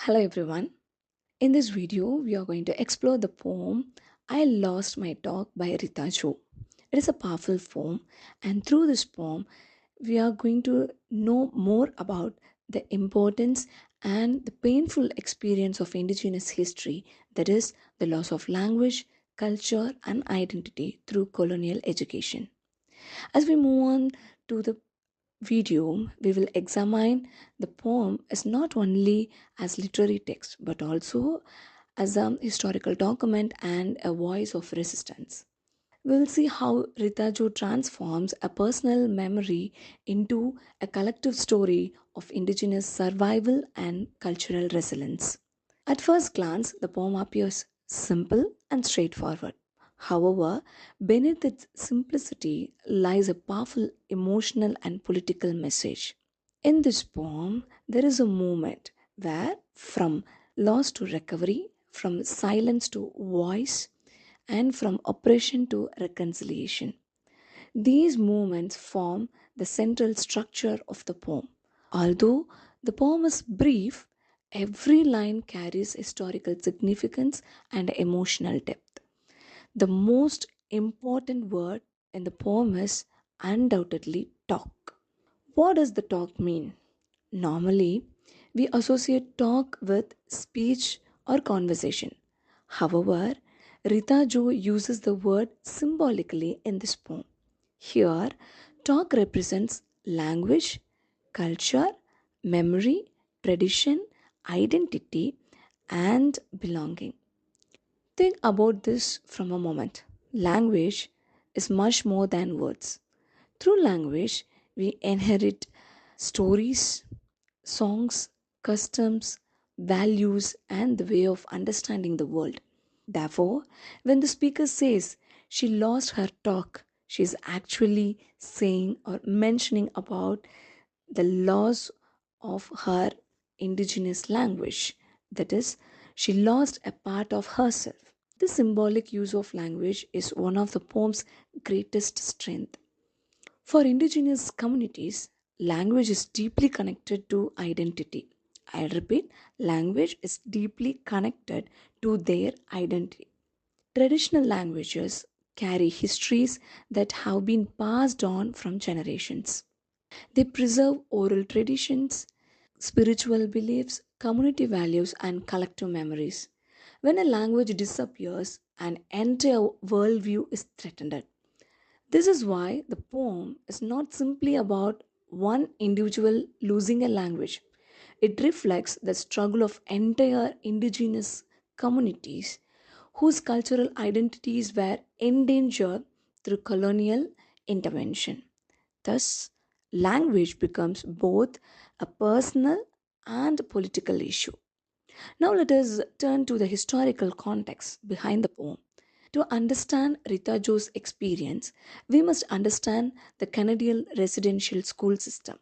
Hello everyone. In this video, we are going to explore the poem I Lost My Dog by Rita Joe. It is a powerful poem, and through this poem, we are going to know more about the importance and the painful experience of Indigenous history, that is, the loss of language, culture, and identity through colonial education. As we move on to the video, we will examine the poem as not only as literary text but also as a historical document and a voice of resistance. We'll see how Rita Jo transforms a personal memory into a collective story of indigenous survival and cultural resilience. At first glance, the poem appears simple and straightforward. However, beneath its simplicity lies a powerful emotional and political message. In this poem, there is a moment where, from loss to recovery, from silence to voice, and from oppression to reconciliation. These movements form the central structure of the poem. Although the poem is brief, every line carries historical significance and emotional depth. The most important word in the poem is undoubtedly talk. What does the talk mean? Normally, we associate talk with speech or conversation. However, Rita Jo uses the word symbolically in this poem. Here, talk represents language, culture, memory, tradition, identity, and belonging. Think about this from a moment. Language is much more than words. Through language, we inherit stories, songs, customs, values, and the way of understanding the world. Therefore, when the speaker says she lost her talk, she is actually saying or mentioning about the loss of her indigenous language. That is, she lost a part of herself. The symbolic use of language is one of the poem's greatest strength. For indigenous communities, language is deeply connected to identity. I repeat, language is deeply connected to their identity. Traditional languages carry histories that have been passed on from generations. They preserve oral traditions, spiritual beliefs, community values, and collective memories. When a language disappears, an entire worldview is threatened. This is why the poem is not simply about one individual losing a language. It reflects the struggle of entire indigenous communities whose cultural identities were endangered through colonial intervention. Thus, language becomes both a personal and political issue. Now, let us turn to the historical context behind the poem. To understand Rita Jo's experience, we must understand the Canadian residential school system.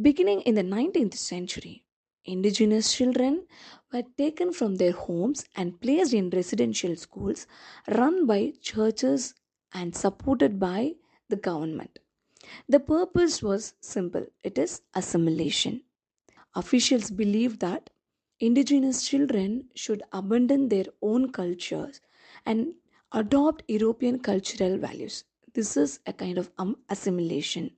Beginning in the 19th century, indigenous children were taken from their homes and placed in residential schools run by churches and supported by the government. The purpose was simple, it is assimilation. Officials believed that indigenous children should abandon their own cultures and adopt European cultural values. This is a kind of assimilation.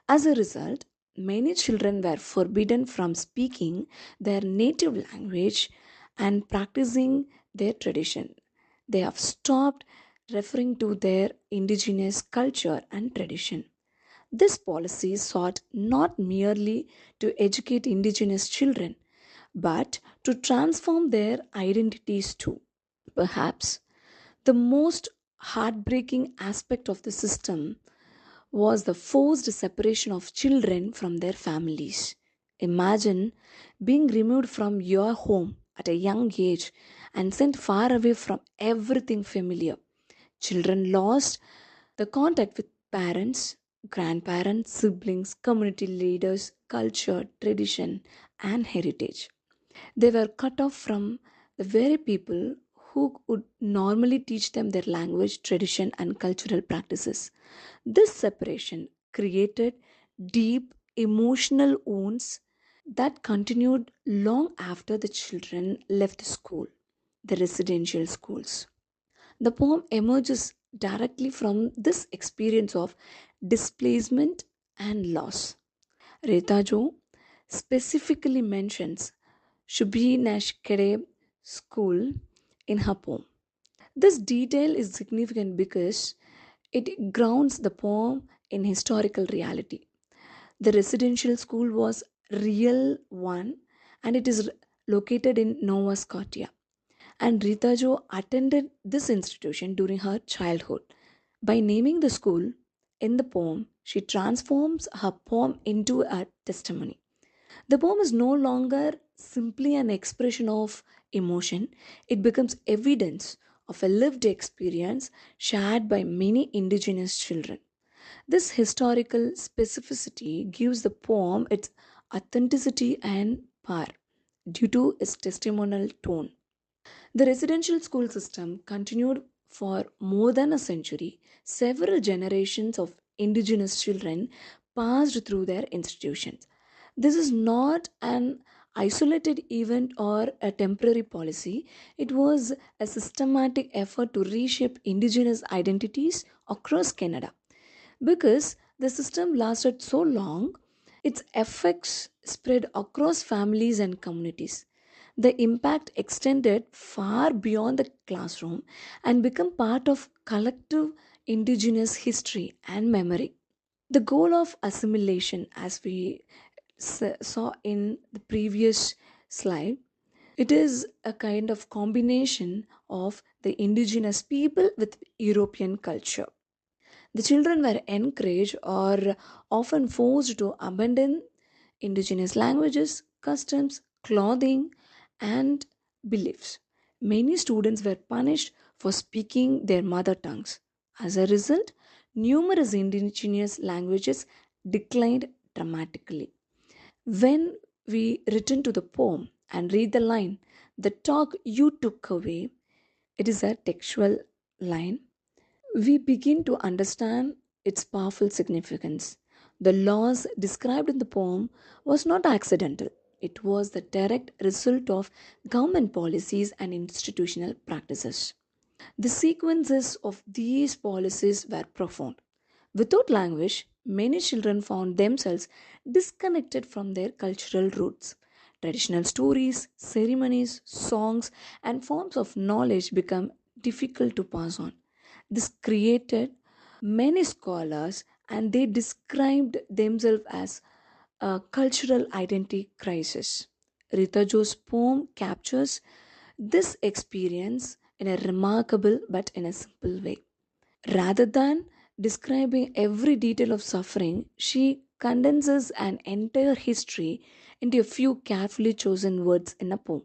As a result, many children were forbidden from speaking their native language and practicing their tradition. They have stopped referring to their indigenous culture and tradition. This policy sought not merely to educate indigenous children, but to transform their identities too. Perhaps the most heartbreaking aspect of the system was the forced separation of children from their families. Imagine being removed from your home at a young age and sent far away from everything familiar. Children lost the contact with parents, grandparents, siblings, community leaders, culture, tradition, and heritage. They were cut off from the very people who would normally teach them their language, tradition, and cultural practices. This separation created deep emotional wounds that continued long after the children left the school, the residential schools. The poem emerges directly from this experience of displacement and loss. Rita Joe specifically mentions Shubhi school in her poem. This detail is significant because it grounds the poem in historical reality. The residential school was real one and it is located in Nova Scotia. And Rita Jo attended this institution during her childhood. By naming the school in the poem, she transforms her poem into a testimony. The poem is no longer simply an expression of emotion, it becomes evidence of a lived experience shared by many Indigenous children. This historical specificity gives the poem its authenticity and power due to its testimonial tone. The residential school system continued for more than a century. Several generations of indigenous children passed through their institutions. This is not an isolated event or a temporary policy, it was a systematic effort to reshape indigenous identities across Canada. Because the system lasted so long, its effects spread across families and communities. The impact extended far beyond the classroom and became part of collective indigenous history and memory. The goal of assimilation, as we saw in the previous slide, it is a kind of combination of the indigenous people with European culture. The children were encouraged or often forced to abandon indigenous languages, customs, clothing, and beliefs. Many students were punished for speaking their mother tongues. As a result, numerous indigenous languages declined dramatically. When we return to the poem and read the line, "The talk you took away," it is a textual line, we begin to understand its powerful significance. The loss described in the poem was not accidental, it was the direct result of government policies and institutional practices. The sequences of these policies were profound. Without language, many children found themselves disconnected from their cultural roots. Traditional stories, ceremonies, songs, and forms of knowledge become difficult to pass on. This created many scholars and they described themselves as a cultural identity crisis. Rita Jo's poem captures this experience in a remarkable but in a simple way. Rather than describing every detail of suffering, she condenses an entire history into a few carefully chosen words in a poem.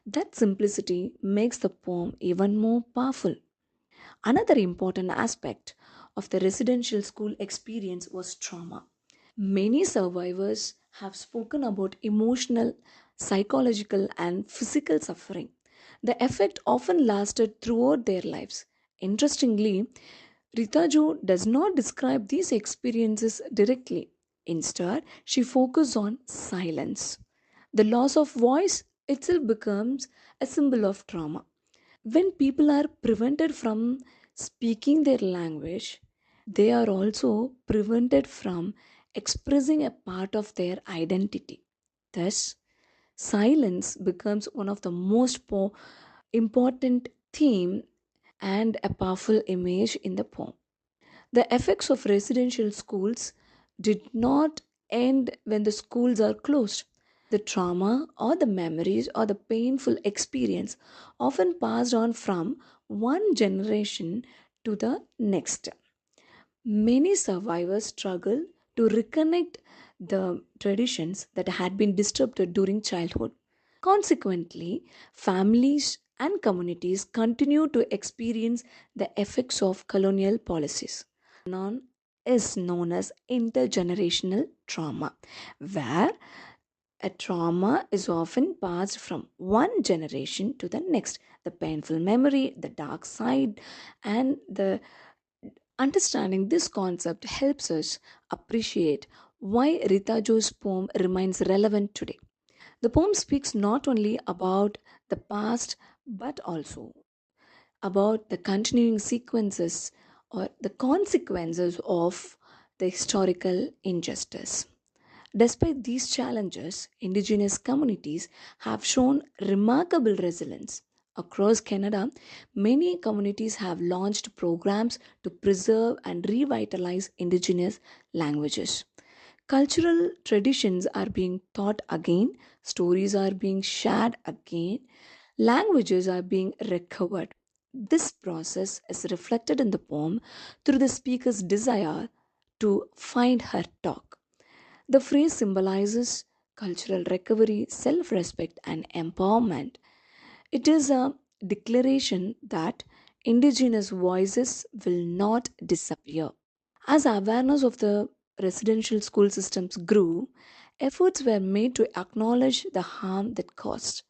That simplicity makes the poem even more powerful. Another important aspect of the residential school experience was trauma. Many survivors have spoken about emotional, psychological, and physical suffering. The effect often lasted throughout their lives. Interestingly, Rita Jo does not describe these experiences directly. Instead, she focuses on silence. The loss of voice itself becomes a symbol of trauma. When people are prevented from speaking their language, they are also prevented from expressing a part of their identity. Thus, silence becomes one of the most important theme and a powerful image in the poem. The effects of residential schools did not end when the schools are closed. The trauma or the memories or the painful experience often passed on from one generation to the next. Many survivors struggle to reconnect the traditions that had been disturbed during childhood. Consequently, families and communities continue to experience the effects of colonial policies. Phenomenon is known as intergenerational trauma, where a trauma is often passed from one generation to the next. The painful memory, the dark side, and the understanding this concept helps us appreciate why Rita Joe's poem remains relevant today. The poem speaks not only about the past but also about the continuing sequences or the consequences of the historical injustice. Despite these challenges, Indigenous communities have shown remarkable resilience. Across Canada, many communities have launched programs to preserve and revitalize Indigenous languages. Cultural traditions are being taught again, stories are being shared again, languages are being recovered. This process is reflected in the poem through the speaker's desire to find her talk. The phrase symbolizes cultural recovery, self respect, and empowerment. It is a declaration that indigenous voices will not disappear. As awareness of the residential school systems grew, efforts were made to acknowledge the harm that caused.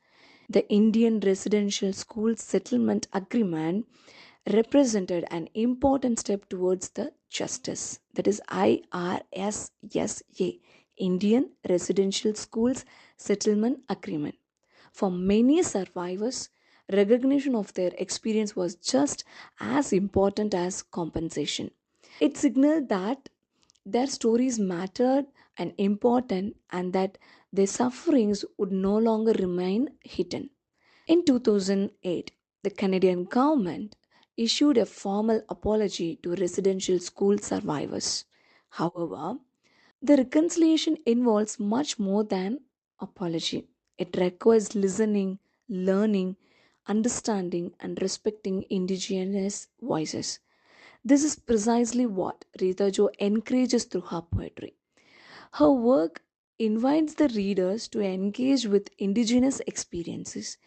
The Indian Residential School Settlement Agreement represented an important step towards the justice. That is IRSSA, Indian Residential Schools Settlement Agreement. For many survivors, recognition of their experience was just as important as compensation. It signaled that their stories mattered and important and that their sufferings would no longer remain hidden. In 2008, the Canadian government issued a formal apology to residential school survivors. However, the reconciliation involves much more than apology. It requires listening, learning, understanding, and respecting indigenous voices. This is precisely what Rita Jo encourages through her poetry. Her work invites the readers to engage with indigenous experiences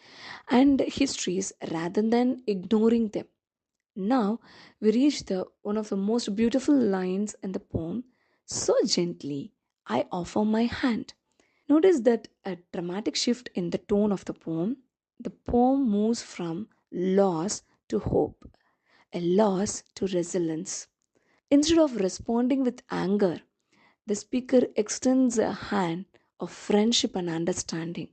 and histories rather than ignoring them. Now we reach the one of the most beautiful lines in the poem. So gently, I offer my hand. Notice that a dramatic shift in the tone of the poem. The poem moves from loss to hope, a loss to resilience. Instead of responding with anger, the speaker extends a hand of friendship and understanding.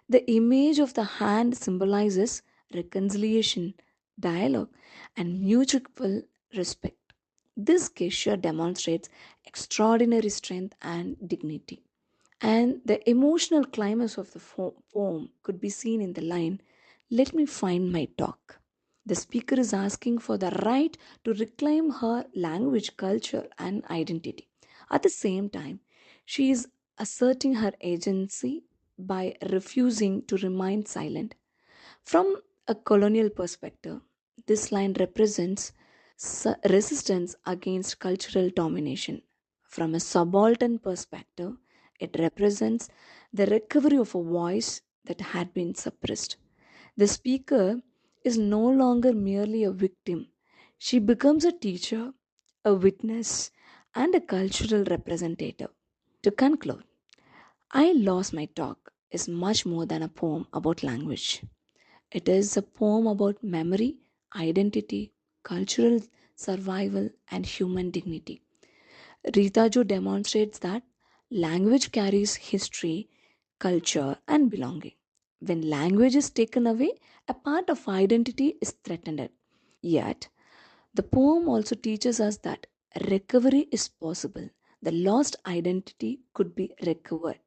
The image of the hand symbolizes reconciliation, dialogue, and mutual respect. This gesture demonstrates extraordinary strength and dignity. And the emotional climax of the poem could be seen in the line, "Let me find my talk." The speaker is asking for the right to reclaim her language, culture, and identity. At the same time, she is asserting her agency by refusing to remain silent. From a colonial perspective, this line represents resistance against cultural domination. From a subaltern perspective, it represents the recovery of a voice that had been suppressed. The speaker is no longer merely a victim, she becomes a teacher, a witness, and a cultural representative. To conclude, I Lost My Talk is much more than a poem about language. It is a poem about memory, identity, cultural survival, and human dignity. Rita Jo demonstrates that language carries history, culture, and belonging. When language is taken away, a part of identity is threatened. Yet, the poem also teaches us that recovery is possible. The lost identity could be recovered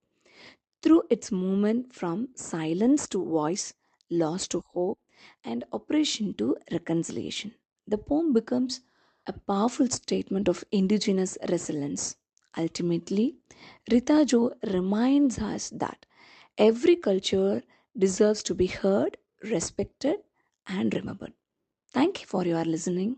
through its movement from silence to voice, loss to hope, and oppression to reconciliation. The poem becomes a powerful statement of indigenous resilience. Ultimately, Rita Jo reminds us that every culture deserves to be heard, respected, and remembered. Thank you for your listening.